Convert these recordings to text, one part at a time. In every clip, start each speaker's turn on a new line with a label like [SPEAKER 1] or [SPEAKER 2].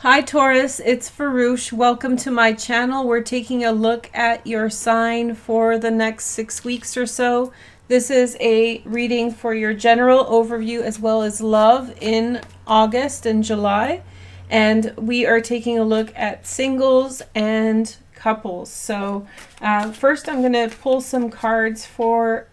[SPEAKER 1] Hi Taurus, it's Veroosh. Welcome to my channel. We're taking a look at your sign for the next 6 weeks or so. This is a reading for your general overview as well as love in August and July. And we are taking a look at singles and couples. So first I'm going to pull some cards for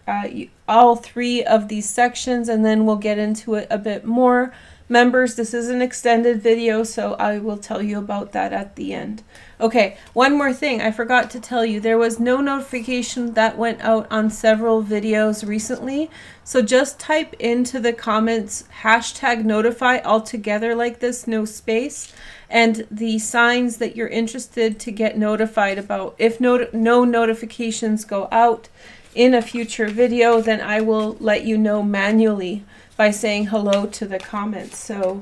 [SPEAKER 1] all three of these sections, and then we'll get into it a bit more. Members, this is an extended video, so I will tell you about that at the end. Okay, one more thing I forgot to tell you. There was no notification that went out on several videos recently, so just type into the comments hashtag notify all together like this, no space, and the signs that you're interested to get notified about. If no notifications go out in a future video, then I will let you know manually by saying hello to the comments. So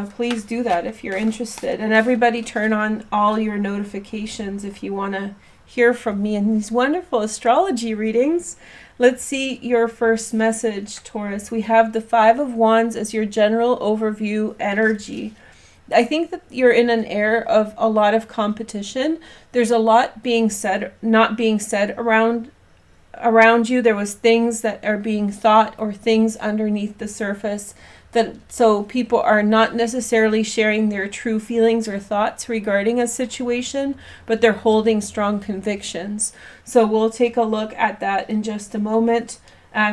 [SPEAKER 1] please do that if you're interested. And everybody turn on all your notifications if you want to hear from me in these wonderful astrology readings. Let's see your first message, Taurus. We have the Five of Wands as your general overview energy. I think that you're in an era of a lot of competition. There's a lot being said, not being said around you. There was things that are being thought or things underneath the surface, that so people are not necessarily sharing their true feelings or thoughts regarding a situation, but they're holding strong convictions. So we'll take a look at that in just a moment.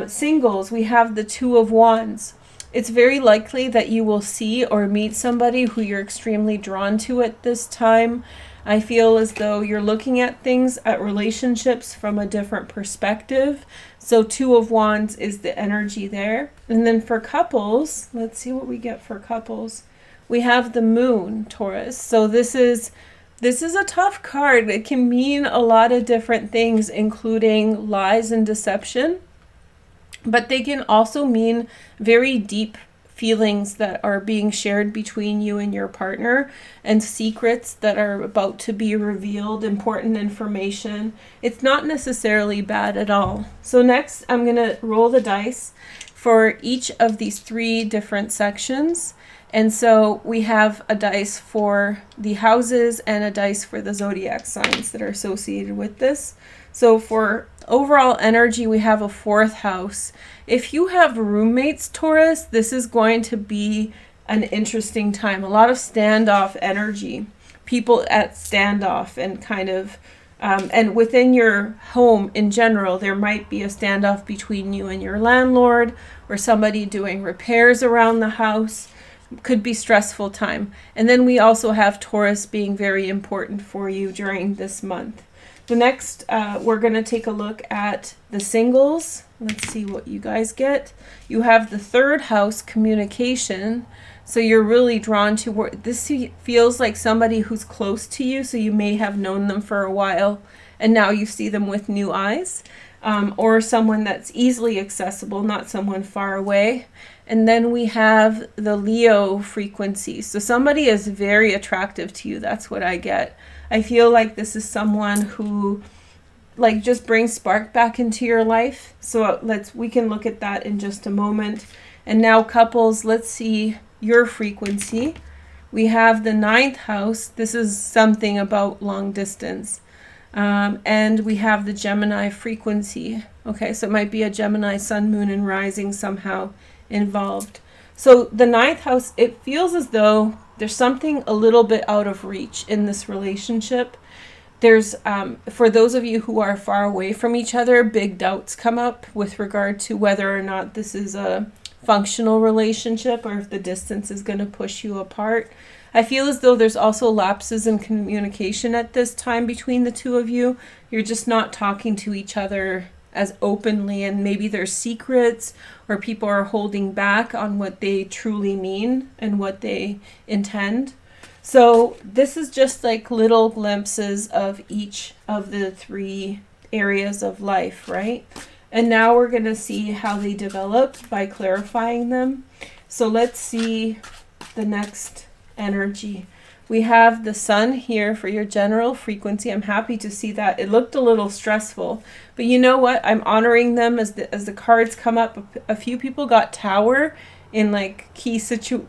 [SPEAKER 1] Singles, we have the Two of Wands. It's very likely that you will see or meet somebody who you're extremely drawn to at this time. I feel as though you're looking at things, at relationships from a different perspective. So Two of Wands is the energy there. And then for couples, let's see what we get for couples. We have the Moon, Taurus. So this is a tough card. It can mean a lot of different things, including lies and deception. But they can also mean very deep feelings that are being shared between you and your partner, and secrets that are about to be revealed, important information. It's not necessarily bad at all. So next I'm going to roll the dice for each of these three different sections. And so we have a dice for the houses and a dice for the zodiac signs that are associated with this. So for overall energy, we have a fourth house. If you have roommates, Taurus, this is going to be an interesting time. A lot of standoff energy. People at standoff and kind of, and within your home in general, there might be a standoff between you and your landlord, or somebody doing repairs around the house. Could be stressful time. And then we also have Taurus being very important for you during this month. The next, we're going to take a look at the singles. Let's see what you guys get. You have the third house, communication. So you're really drawn to this. Feels like somebody who's close to you. So you may have known them for a while, and now you see them with new eyes. Or someone that's easily accessible, not someone far away. And then we have the Leo frequency. So somebody is very attractive to you. That's what I get. I feel like this is someone who like just brings spark back into your life. So we can look at that in just a moment. And now couples, let's see your frequency. We have the ninth house. This is something about long distance. And we have the Gemini frequency. Okay, so it might be a Gemini sun, moon, and rising somehow involved. So the ninth house, it feels as though there's something a little bit out of reach in this relationship. There's, for those of you who are far away from each other, big doubts come up with regard to whether or not this is a functional relationship, or if the distance is going to push you apart. I feel as though there's also lapses in communication at this time between the two of you. You're just not talking to each other as openly, and maybe there's secrets, or people are holding back on what they truly mean and what they intend. So this is just like little glimpses of each of the three areas of life, right? And now we're going to see how they develop by clarifying them. So let's see the next energy. We have the sun here for your general frequency. I'm happy to see that. It looked a little stressful, but you know what? I'm honoring them as the cards come up. A few people got Tower in like key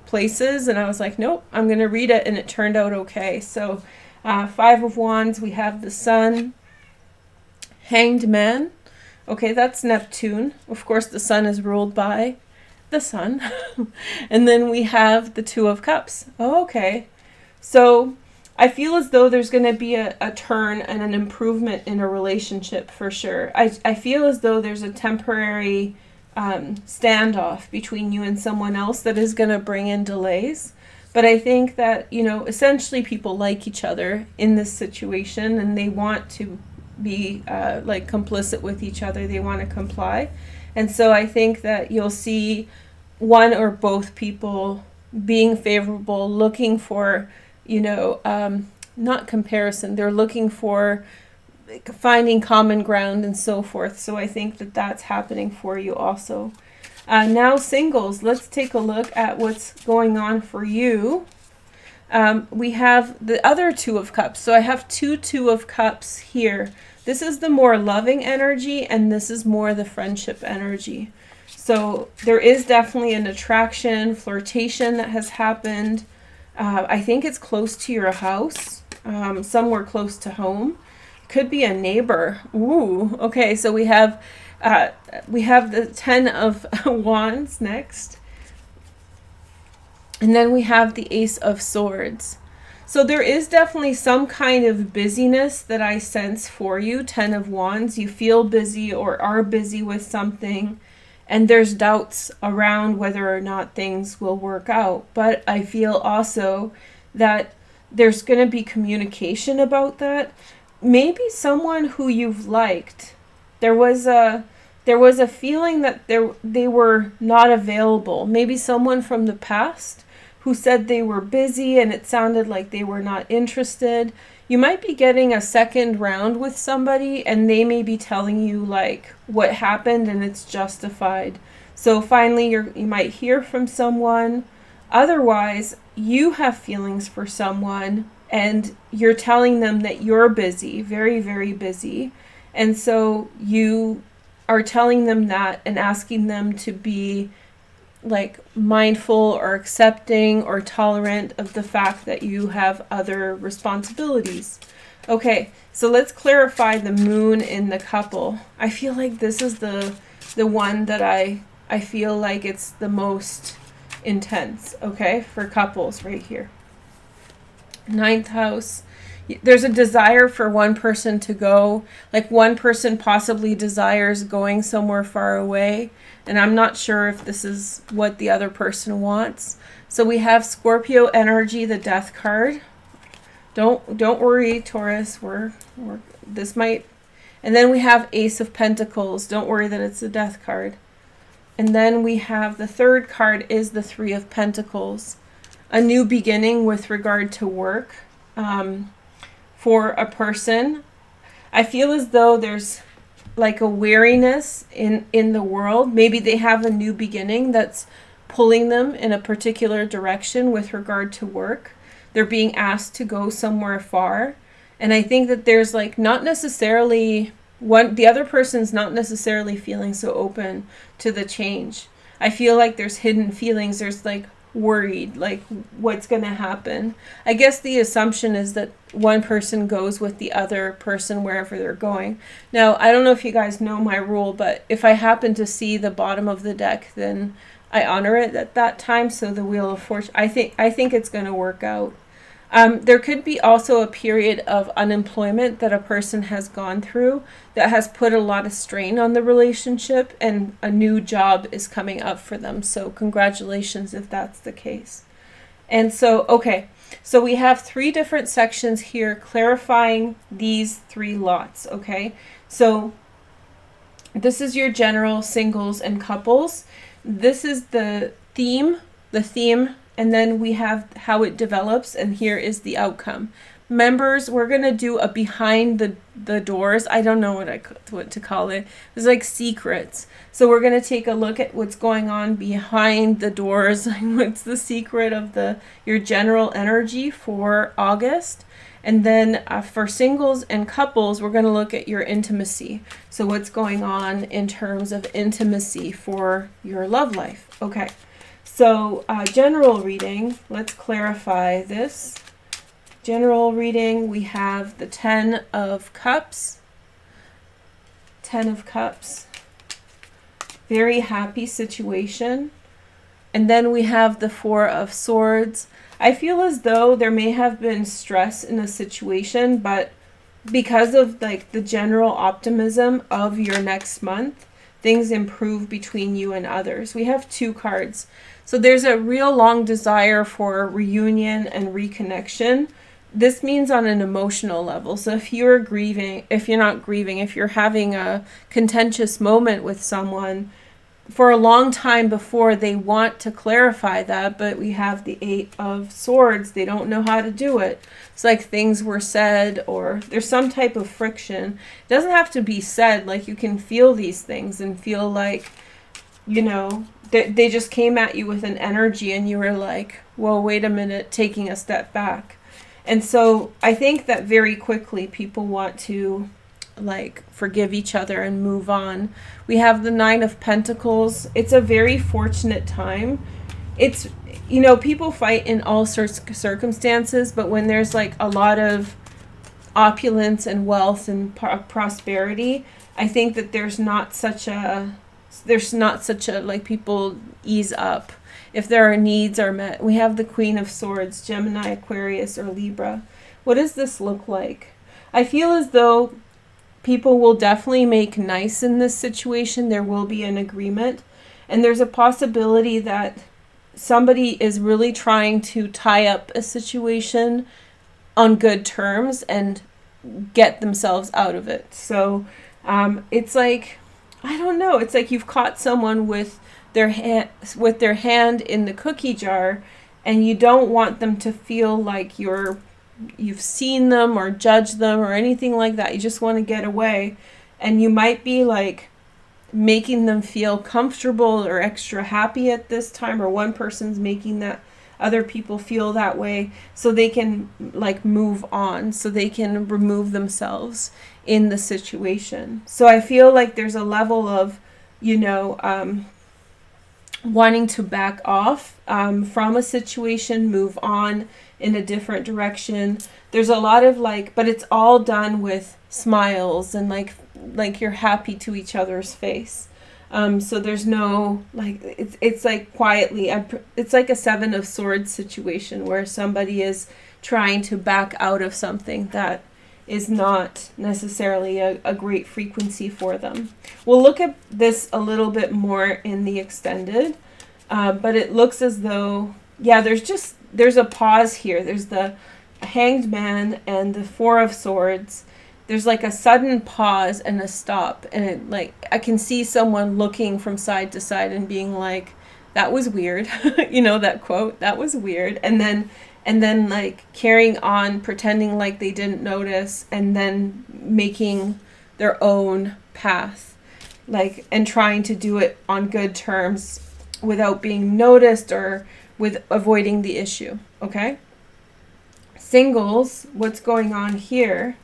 [SPEAKER 1] places, and I was like, nope, I'm going to read it, and it turned out okay. So Five of Wands, we have the Sun, Hanged Man. Okay, that's Neptune. Of course, the Sun is ruled by the Sun. And then we have the Two of Cups. Oh, okay. So I feel as though there's going to be a turn and an improvement in a relationship for sure. I feel as though there's a temporary standoff between you and someone else that is going to bring in delays. But I think that, you know, essentially people like each other in this situation, and they want to be like complicit with each other. They want to comply. And so I think that you'll see one or both people being favorable, looking for, you know, not comparison. They're looking for finding common ground and so forth. So I think that that's happening for you also. Now singles, let's take a look at what's going on for you. We have the other Two of Cups. So I have Two of Cups here. This is the more loving energy, and this is more the friendship energy. So there is definitely an attraction, flirtation that has happened. I think it's close to your house, somewhere close to home. Could be a neighbor. Ooh, okay, so we have the Ten of Wands next. And then we have the Ace of Swords. So there is definitely some kind of busyness that I sense for you, Ten of Wands. You feel busy or are busy with something, and there's doubts around whether or not things will work out. But I feel also that there's going to be communication about that. Maybe someone who you've liked. There was a feeling that they were not available. Maybe someone from the past who said they were busy and it sounded like they were not interested. You might be getting a second round with somebody, and they may be telling you like what happened and it's justified. So finally you might hear from someone. Otherwise, you have feelings for someone and you're telling them that you're busy, very, very busy. And so you are telling them that and asking them to be like mindful or accepting or tolerant of the fact that you have other responsibilities. Okay, so let's clarify the moon in the couple. I feel like this is the one that I feel like it's the most intense, okay, for couples right here. Ninth house. There's a desire for one person to go, like one person possibly desires going somewhere far away, and I'm not sure if this is what the other person wants. So we have Scorpio energy, the Death card. Don't worry, Taurus, this might. And then we have Ace of Pentacles. Don't worry that it's a Death card. And then we have the third card is the Three of Pentacles. A new beginning with regard to work. For a person, I feel as though there's like a weariness in the world. Maybe they have a new beginning that's pulling them in a particular direction with regard to work. They're being asked to go somewhere far. And I think that there's like not necessarily the other person's not necessarily feeling so open to the change. I feel like there's hidden feelings. There's like worried, like what's going to happen. I guess the assumption is that one person goes with the other person wherever they're going. Now, I don't know if you guys know my rule, but if I happen to see the bottom of the deck, then I honor it at that time. So the Wheel of Fortune, I think it's going to work out. There could be also a period of unemployment that a person has gone through that has put a lot of strain on the relationship, and a new job is coming up for them. So congratulations if that's the case. And so, okay, so we have 3 different sections here clarifying these 3 lots, okay? So this is your general singles and couples. This is the theme, and then we have how it develops, and here is the outcome. Members, we're going to do a behind the doors. I don't know what to call it. It's like secrets. So we're going to take a look at what's going on behind the doors. What's the secret of your general energy for August? And then for singles and couples, we're going to look at your intimacy. So what's going on in terms of intimacy for your love life. Okay. So general reading, let's clarify this. General reading, we have the 10 of Cups. 10 of Cups. Very happy situation. And then we have the 4 of Swords. I feel as though there may have been stress in a situation, but because of like the general optimism of your next month, things improve between you and others. We have 2 cards. So there's a real long desire for reunion and reconnection. This means on an emotional level. So if you're grieving, if you're not grieving, if you're having a contentious moment with someone, for a long time before they want to clarify that, but we have the 8 of Swords. They don't know how to do it. It's like things were said or there's some type of friction. It doesn't have to be said. Like you can feel these things and feel like, you know, they just came at you with an energy and you were like, well, wait a minute, taking a step back. And so I think that very quickly people want to like forgive each other and move on. We have the 9 of Pentacles. It's a very fortunate time. It's, you know, people fight in all sorts of circumstances, but when there's like a lot of opulence and wealth and prosperity, I think that there's not such a like people ease up if their needs are met. We have the Queen of Swords, Gemini, Aquarius, or Libra. What does this look like? I feel as though people will definitely make nice in this situation. There will be an agreement. And there's a possibility that somebody is really trying to tie up a situation on good terms and get themselves out of it. So it's like, I don't know. It's like you've caught someone with their hand in the cookie jar, and you don't want them to feel like you've seen them or judged them or anything like that. You just want to get away, and you might be like making them feel comfortable or extra happy at this time, or one person's making that other people feel that way so they can like move on, so they can remove themselves in the situation. So I feel like there's a level of, you know, wanting to back off from a situation, move on in a different direction. There's a lot of like, but it's all done with smiles and like you're happy to each other's face. So there's no like, it's like quietly, it's like a 7 of Swords situation where somebody is trying to back out of something that is not necessarily a great frequency for them. We'll look at this a little bit more in the extended, but it looks as though, yeah, there's a pause here. There's the Hanged Man and the 4 of Swords. There's like a sudden pause and a stop, and it, like I can see someone looking from side to side and being like, that was weird. You know that quote, that was weird. And then like carrying on, pretending like they didn't notice, and then making their own path, like, and trying to do it on good terms without being noticed or with avoiding the issue. Okay. Singles, what's going on here?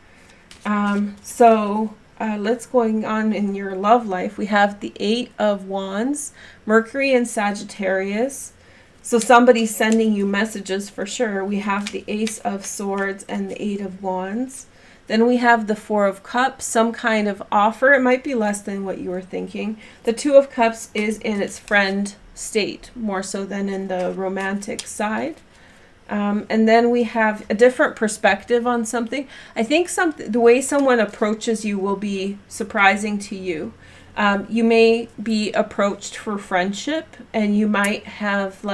[SPEAKER 1] Let's going on in your love life. We have the 8 of Wands, Mercury and Sagittarius. So somebody's sending you messages for sure. We have the Ace of Swords and the 8 of Wands. Then we have the 4 of Cups, some kind of offer. It might be less than what you were thinking. The 2 of Cups is in its friend state, more so than in the romantic side. And then we have a different perspective on something. I think the way someone approaches you will be surprising to you. You may be approached for friendship, and you might have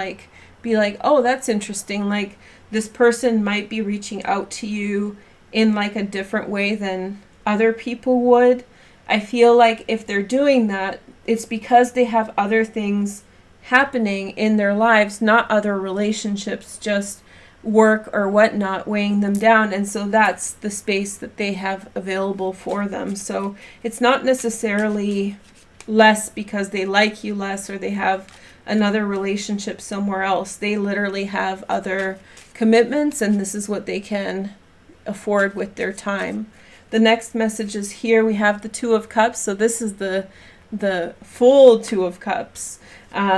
[SPEAKER 1] be like, oh, that's interesting. Like this person might be reaching out to you in like a different way than other people would. I feel like if they're doing that, it's because they have other things happening in their lives, not other relationships, just work or whatnot weighing them down, and so that's the space that they have available for them. So it's not necessarily less because they like you less or they have another relationship somewhere else. They literally have other commitments, and this is what they can afford with their time. The next message is here. We have the 2 of Cups. So this is the full 2 of Cups.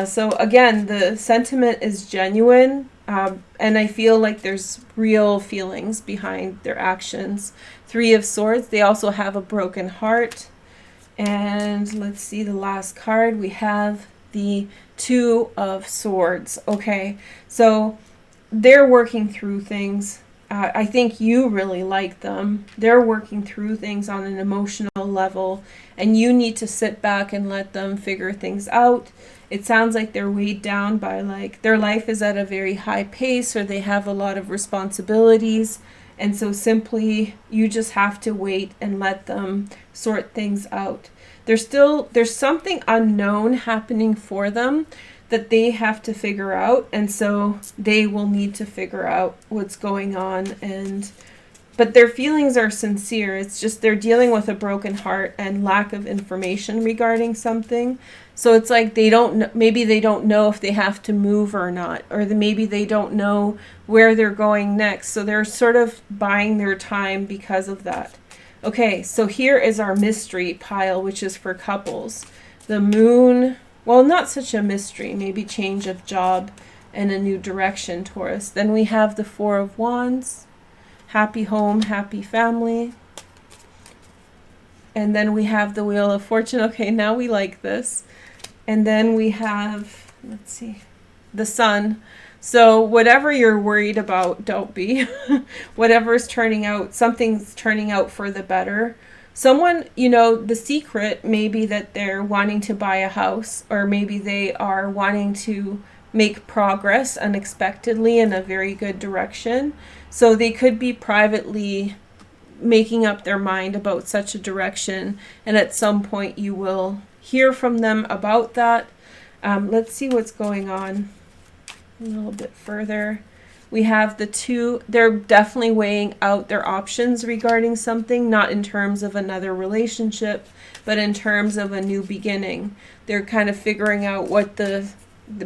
[SPEAKER 1] So again, the sentiment is genuine, and I feel like there's real feelings behind their actions. Three of Swords. They also have a broken heart. And let's see the last card. We have the Two of Swords. Okay, so they're working through things. I think you really like them. They're working through things on an emotional level, and you need to sit back and let them figure things out. It sounds like they're weighed down by, like, their life is at a very high pace, or they have a lot of responsibilities. And so simply you just have to wait and let them sort things out. There's something unknown happening for them that they have to figure out, and so they will need to figure out what's going on. But their feelings are sincere. It's just they're dealing with a broken heart and lack of information regarding something. So it's like maybe they don't know if they have to move or not, or maybe they don't know where they're going next. So they're sort of buying their time because of that. Okay, so here is our mystery pile, which is for couples. The Moon. Well, not such a mystery, maybe change of job and a new direction, Taurus. Then we have the Four of Wands, happy home, happy family. And then we have the Wheel of Fortune. Okay, now we like this. And then we have, let's see, the Sun. So whatever you're worried about, don't be. Whatever's turning out, something's turning out for the better. Someone, the secret may be that they're wanting to buy a house, or maybe they are wanting to make progress unexpectedly in a very good direction. So they could be privately making up their mind about such a direction, and at some point you will hear from them about that. Let's see what's going on a little bit further. We have the Two. They're definitely weighing out their options regarding something, not in terms of another relationship, but in terms of a new beginning. They're kind of figuring out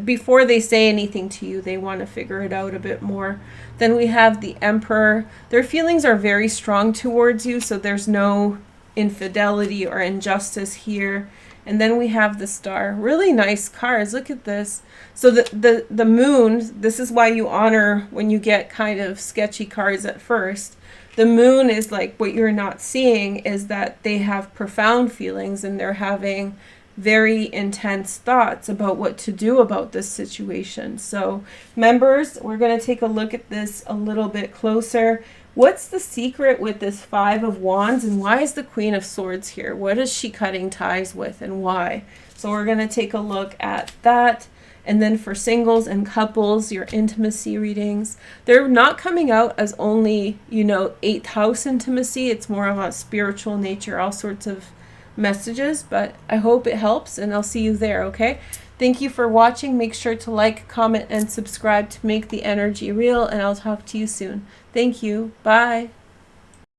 [SPEAKER 1] before they say anything to you, they want to figure it out a bit more. Then we have the Emperor. Their feelings are very strong towards you, so there's no infidelity or injustice here. And then we have the Star. Really nice cards. Look at this. So the Moon, this is why you honor when you get kind of sketchy cards at first. The Moon is like, what you're not seeing is that they have profound feelings, and they're having very intense thoughts about what to do about this situation. So members, we're going to take a look at this a little bit closer. What's the secret with this Five of Wands, and why is the Queen of Swords here? What is she cutting ties with, and why? So we're going to take a look at that. And then for singles and couples, your intimacy readings, they're not coming out as only, 8th house intimacy. It's more of a spiritual nature, all sorts of messages, but I hope it helps, and I'll see you there, okay? Thank you for watching. Make sure to like, comment, and subscribe to make the energy real, and I'll talk to you soon. Thank you. Bye.